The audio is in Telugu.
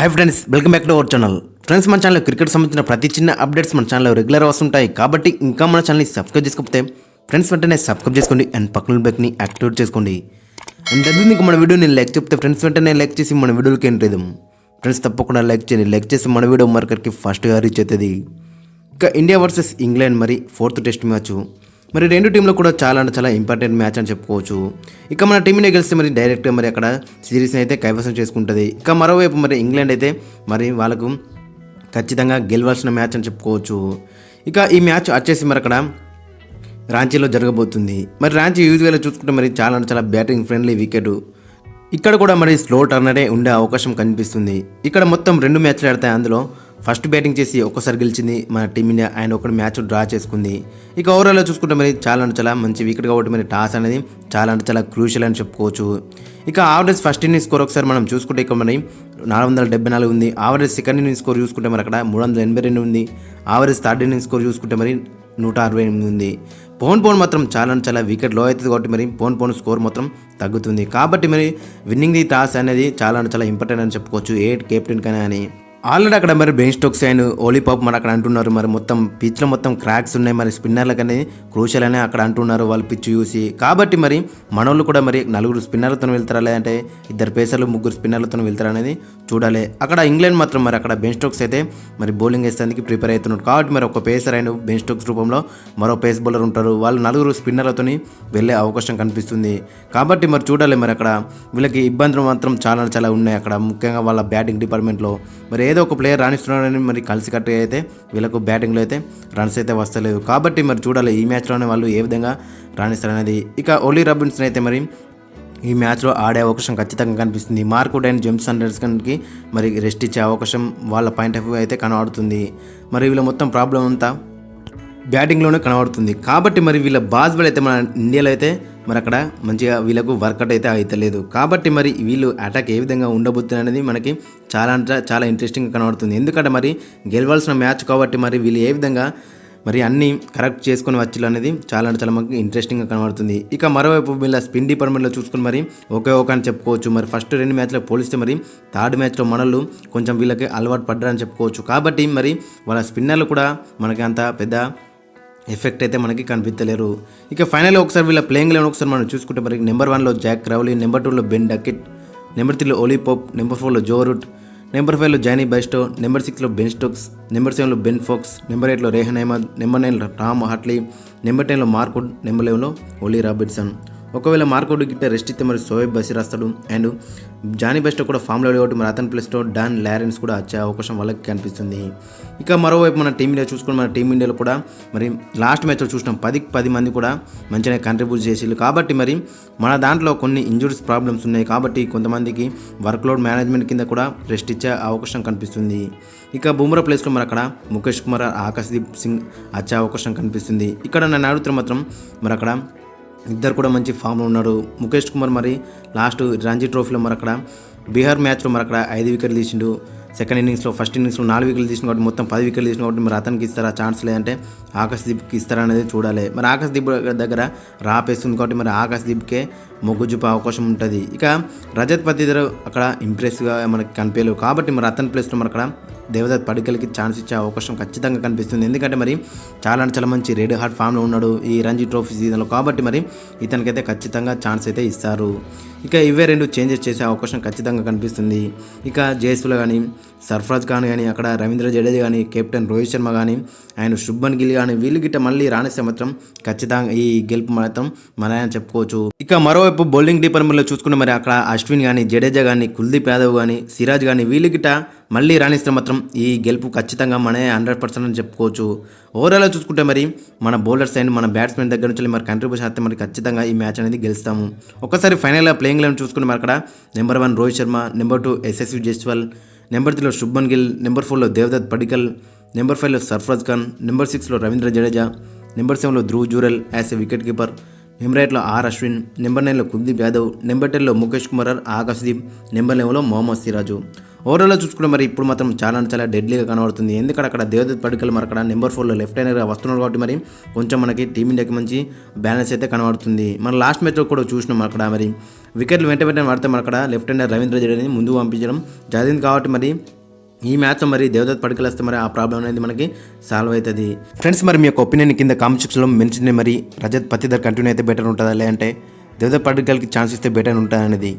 Hi friends, welcome back to our channel. Friends, మన ఛానల్లో క్రికెట్ సంబంధించిన ప్రతి చిన్న అప్డేట్స్ మన ఛానల్లో రెగ్యులర్ వస్తుంటాయి. కాబట్టి ఇంకా మన ఛానల్ని సబ్స్క్రైబ్ చేసుకోకపోతే ఫ్రెండ్స్ వెంటనే సబ్స్క్రైబ్ చేసుకోండి అండ్ పక్కన బెల్ని యాక్టివేట్ చేసుకోండి. అండ్ అది మీకు మన వీడియోని లైక్ చెప్తే ఫ్రెండ్స్ వెంటనే లైక్ చేసి మన వీడియోకి ఎంటర్ అవుదాం. ఫ్రెండ్స్ తప్పకుండా లైక్ చేయండి. లైక్ చేసి మన వీడియో మార్కర్కి ఫస్ట్గా రీచ్ అవుతుంది. ఇక ఇండియా వర్సెస్ ఇంగ్లాండ్ మరి 4th టెస్ట్ మ్యాచ్ మరి రెండు టీంలో కూడా చాలా ఇంపార్టెంట్ మ్యాచ్ అని చెప్పుకోవచ్చు. ఇక మన టీంని గెలిస్తే మరి డైరెక్ట్గా మరి అక్కడ సిరీస్ని అయితే కైవసం చేసుకుంటుంది. ఇక మరోవైపు మరి ఇంగ్లాండ్ అయితే మరి వాళ్ళకు ఖచ్చితంగా గెలవాల్సిన మ్యాచ్ అని చెప్పుకోవచ్చు. ఇక ఈ మ్యాచ్ వచ్చేసి మరి అక్కడ రాంచీలో జరగబోతుంది. మరి రాంచీ యూజువల్గా చూసుకుంటే మరి చాలా బ్యాటింగ్ ఫ్రెండ్లీ వికెట్. ఇక్కడ కూడా మరి స్లో టర్నరే ఉండే అవకాశం కనిపిస్తుంది. ఇక్కడ మొత్తం 2 మ్యాచ్లు ఆడతాయి. అందులో ఫస్ట్ బ్యాటింగ్ చేసి ఒక్కసారి గెలిచింది మన టీమిండియా, ఆయన ఒకటి మ్యాచ్ డ్రా చేసుకుంది. ఇక ఓవరాల్లో చూసుకుంటే మరి చాలా మంచి వికెట్ కాబట్టి మరి టాస్ అనేది చాలా క్రూషియల్ అని చెప్పుకోవచ్చు. ఇక ఆవరేజ్ ఫస్ట్ ఇన్నింగ్స్ స్కోర్ ఒకసారి మనం చూసుకుంటే ఇక మరి 474 ఉంది. ఆవరేజ్ సెకండ్ ఇన్నింగ్స్ స్కోర్ చూసుకుంటే మరి అక్కడ 382 ఉంది. ఆవరేజ్ థర్డ్ ఇన్నింగ్స్ స్కోర్ చూసుకుంటే మరి 168 ఉంది. పోన్ మాత్రం చాలా వికెట్ లో అవుతుంది కాబట్టి మరి పోన్ స్కోర్ మొత్తం తగ్గుతుంది. కాబట్టి మరి విన్నింగ్ ది టాస్ అనేది చాలా ఇంపార్టెంట్ అని చెప్పుకోవచ్చు ఏ కెప్టెన్ కన్నా అని. ఆల్రెడీ అక్కడ మరి Ben Stokes and Ollie Pope మరి అక్కడ అంటున్నారు మరి మొత్తం పిచ్లో మొత్తం క్రాక్స్ ఉన్నాయి, మరి స్పిన్నర్లకు అనేది క్రూషియల్ అని అక్కడ అంటున్నారు వాళ్ళు పిచ్ చూసి. కాబట్టి మరి మనోళ్ళు కూడా మరి 4 స్పిన్నర్లతో వెళ్తారా లేదంటే 2 పేసర్లు 3 స్పిన్నర్లతో వెళ్తారా అనేది చూడాలి. అక్కడ ఇంగ్లాండ్ మాత్రం మరి అక్కడ బెన్ స్టోక్స్ అయితే మరి బౌలింగ్ వేసేందుకు ప్రిపేర్ అవుతున్నారు. కాబట్టి మరి ఒక పేసర్ అయిన బెన్ స్టోక్స్ రూపంలో మరో పేస్ బౌలర్ ఉంటారు. వాళ్ళు 4 స్పిన్నర్లతో వెళ్ళే అవకాశం కనిపిస్తుంది. కాబట్టి మరి చూడాలి మరి అక్కడ వీళ్ళకి ఇబ్బందులు మాత్రం చాలా ఉన్నాయి అక్కడ, ముఖ్యంగా వాళ్ళ బ్యాటింగ్ డిపార్ట్మెంట్లో. మరి ఏదో ఒక ప్లేయర్ రాణిస్తున్నాడని మరి కలిసికట్టుగా అయితే వీళ్ళకు బ్యాటింగ్లో అయితే రన్స్ అయితే వస్తలేదు. కాబట్టి మరి చూడాలి ఈ మ్యాచ్లోనే వాళ్ళు ఏ విధంగా రాణిస్తారనేది. ఇక ఓలీ రాబిన్సన్ అయితే మరి ఈ మ్యాచ్లో ఆడే అవకాశం ఖచ్చితంగా కనిపిస్తుంది. మార్క్వుడ్ అండ్ జేమ్స్ అండర్సన్కి మరి రెస్ట్ ఇచ్చే అవకాశం వాళ్ళ పాయింట్ ఆఫ్ వ్యూ అయితే కనబడుతుంది. మరి వీళ్ళ మొత్తం ప్రాబ్లం అంతా బ్యాటింగ్లోనే కనబడుతుంది. కాబట్టి మరి వీళ్ళ బాల్ అయితే మన ఇండియాలో అయితే మరి అక్కడ మంచిగా వీళ్ళకు వర్కౌట్ అయితే అవుతలేదు. కాబట్టి మరి వీళ్ళు అటాక్ ఏ విధంగా ఉండబోతుంది అనేది మనకి చాలా ఇంట్రెస్టింగ్గా కనబడుతుంది. ఎందుకంటే మరి గెలవాల్సిన మ్యాచ్ కాబట్టి మరి వీళ్ళు ఏ విధంగా మరి అన్నీ కరెక్ట్ చేసుకొని వచ్చి అనేది చాలా మనకి ఇంట్రెస్టింగ్గా కనబడుతుంది. ఇక మరోవైపు వీళ్ళ స్పిన్ డిపార్ట్మెంట్లో చూసుకుని మరి ఒక అని చెప్పుకోవచ్చు. మరి ఫస్ట్ 2 మ్యాచ్లో పోలిస్తే మరి థర్డ్ మ్యాచ్లో మనలు కొంచెం వీళ్ళకి అలవాటు పడ్డారని చెప్పుకోవచ్చు. కాబట్టి మరి వాళ్ళ స్పిన్నర్లు కూడా మనకి అంత పెద్ద ఎఫెక్ట్ అయితే మనకి కనిపించలేరు. ఇక ఫైనల్గా ఒకసారి వీళ్ళ ప్లేయింగ్ లెవెన్ ఒకసారి మనం చూసుకుంటే మరి నెంబర్ 1లో జాక్ క్రౌలీ, నెంబర్ 2లో బెన్ డకెట్, నెంబర్ 3లో ఓలీ పాప్, నెంబర్ 4లో జో రూట్, నెంబర్ 5లో జానీ బైస్టో, నెంబర్ 6లో బెన్ స్టోక్స్, నెంబర్ 7లో బెన్ ఫోక్స్, నెంబర్ 8లో రేహన్ అహ్మద్, నెంబర్ 9లో టామ్ హాట్లీ, నెంబర్ 10లో మార్క్వుడ్, నెంబర్ 11లో ఓలీ రాబిన్సన్. ఒకవేళ మార్క్వుడ్ గిట్ట రెస్ట్ ఇస్తే మరి షోయబ్ బషీర్ వస్తాడు అండ్ జానీ బెస్టో కూడా ఫామ్లో కాబట్టి మరి అతని ప్లేస్లో డాన్ లారెన్స్ కూడా వచ్చే అవకాశం వాళ్ళకి కనిపిస్తుంది. ఇక మరోవైపు మన టీమిండియా చూసుకుని మన టీమిండియాలో కూడా మరి లాస్ట్ మ్యాచ్లో చూసినాం 10 మంది కూడా మంచిగా కంట్రిబ్యూట్ చేసేళ్ళు. కాబట్టి మరి మన దాంట్లో కొన్ని ఇంజురీస్ ప్రాబ్లమ్స్ ఉన్నాయి. కాబట్టి కొంతమందికి వర్క్లోడ్ మేనేజ్మెంట్ కింద కూడా రెస్ట్ ఇచ్చే అవకాశం కనిపిస్తుంది. ఇక బుమ్రా ప్లేస్లో మరి అక్కడ ముఖేష్ కుమార్, ఆకాశ్దీప్ సింగ్ వచ్చే అవకాశం కనిపిస్తుంది. ఇక్కడ నన్ను అడుగుతున్న మాత్రం మరి అక్కడ ఇద్దరు కూడా మంచి ఫామ్లో ఉన్నారు. ముఖేష్ కుమార్ మరి లాస్ట్ రంజీ ట్రోఫీలో మరి అక్కడ బీహార్ మ్యాచ్లో మరి అక్కడ 5 వికెట్లు తీసిండు. సెకండ్ ఇన్నింగ్స్లో ఫస్ట్ ఇన్నింగ్స్లో 4 వికెట్లు తీసిన కాబట్టి మొత్తం 10 వికెట్లు తీసిన కాబట్టి మరి అతనికి ఇస్తారా ఛాన్స్, లేదంటే ఆకాశ్దీప్కి ఇస్తారా అనేది చూడాలి. మరి ఆకాశ్దీప్ దగ్గర రాపేస్తుంది కాబట్టి మరి ఆకాశ్దీప్కే మొగ్గు చూపే అవకాశం ఉంటుంది. ఇక రజత్ పతిదర్ అక్కడ ఇంప్రెస్గా మనకి కనిపించలేవు. కాబట్టి మరి అతని ప్లేస్లో మరి అక్కడ దేవదత్ పడికల్కి ఛాన్స్ ఇచ్చే అవకాశం ఖచ్చితంగా కనిపిస్తుంది. ఎందుకంటే మరి చాలా మంచి రెడ్ హార్ట్ ఫామ్లో ఉన్నాడు ఈ రంజీ ట్రోఫీ సీజన్లో. కాబట్టి మరి ఇతనికైతే ఖచ్చితంగా ఛాన్స్ అయితే ఇస్తారు. ఇక ఇవే 2 చేంజెస్ చేసే అవకాశం ఖచ్చితంగా కనిపిస్తుంది. ఇక జయసూర్య కానీ, సర్ఫరాజ్ ఖాన్ కానీ, అక్కడ రవీంద్ర జడేజా కానీ, కెప్టెన్ రోహిత్ శర్మ కానీ, ఆయన శుభ్మన్ గిల్ కానీ వీళ్ళు గిట్ట మళ్ళీ రాణిస్తే మాత్రం ఖచ్చితంగా ఈ గెలుపు మాత్రం మనని చెప్పుకోవచ్చు. ఇక మరోవైపు బౌలింగ్ డిపార్ట్మెంట్లో చూసుకుంటే మరి అక్కడ అశ్విన్ కానీ, జడేజా కానీ, కుల్దీప్ యాదవ్ కానీ, సిరాజ్ కానీ వీళ్ళు గిట్ట మళ్ళీ రాణిస్తే మాత్రం ఈ గెలుపు ఖచ్చితంగా మనమే 100% అని చెప్పుకోవచ్చు. ఓవరాల్గా చూసుకుంటే మరి మన బౌలర్స్ అండ్ మన బ్యాట్స్మెన్ దగ్గర నుంచి మరి కంట్రిబ్యూషన్ అయితే మరి ఖచ్చితంగా ఈ మ్యాచ్ అనేది గెలుస్తాము. ఒకసారి ఫైనల్గా ప్లేయింగ్ లెవెన్ చూసుకుంటే మరి అక్కడ number 1 Rohit Sharma, number 2 Yashasvi Jaiswal, number 3లో శుభ్మన్ గిల్, నెంబర్ 4లో దేవదత్ పడికల్, నెంబర్ 5లో సర్ఫరాజ్ ఖాన్, నెంబర్ 6లో రవీంద్ర జడేజా, నెంబర్ 7లో Dhruv Jurel as a wicket keeper, number 8లో ఆర్ అశ్విన్, నెంబర్ 9లో కుల్దీప్ యాదవ్, నెంబర్ 10లో ముఖేష్ కుమార్, ఆకాశ్దీప్, నెంబర్ 11లో మొహమ్మద్ సిరాజు. ఓవరాల్గా చూసుకుంటే మరి ఇప్పుడు మాత్రం చాలా అంటే చాలా డెడ్లీగా కనబడుతుంది. ఎందుకంటే అక్కడ దేవదత్ పడికల్ మరి అక్కడ నెంబర్ 4లో లెఫ్ట్ హ్యాండర్గా వస్తున్నాడు కాబట్టి మరి కొంచెం మనకి టీమిండియాకి మంచి బ్యాలెన్స్ అయితే కనబడుతుంది. మన లాస్ట్ మ్యాచ్లో కూడా చూసినాం అక్కడ మరి వికెట్లు వెంట వెంటనే పడితే మన అక్కడ లెఫ్ట్ హ్యాండర్ రవీంద్ర జడేజాని ముందుకు పంపించడం జరిగింది. కాబట్టి మరి ఈ మ్యాచ్లో మరి దేవదత్ పడికల్ వస్తే మరి ఆ ప్రాబ్లం అనేది మనకి సాల్వ్ అవుతుంది. ఫ్రెండ్స్ మరి మీ యొక్క ఒపీనియన్ కింద కామెంట్ సెక్షన్లో మెన్షన్ మరి రజత్ పతిదార్ కంటిన్యూ అయితే బెటర్ ఉంటుందా, లేదంటే దేవదత్ పడికల్కి ఛాన్స్ ఇస్తే బెటర్ ఉంటుందా అనేది.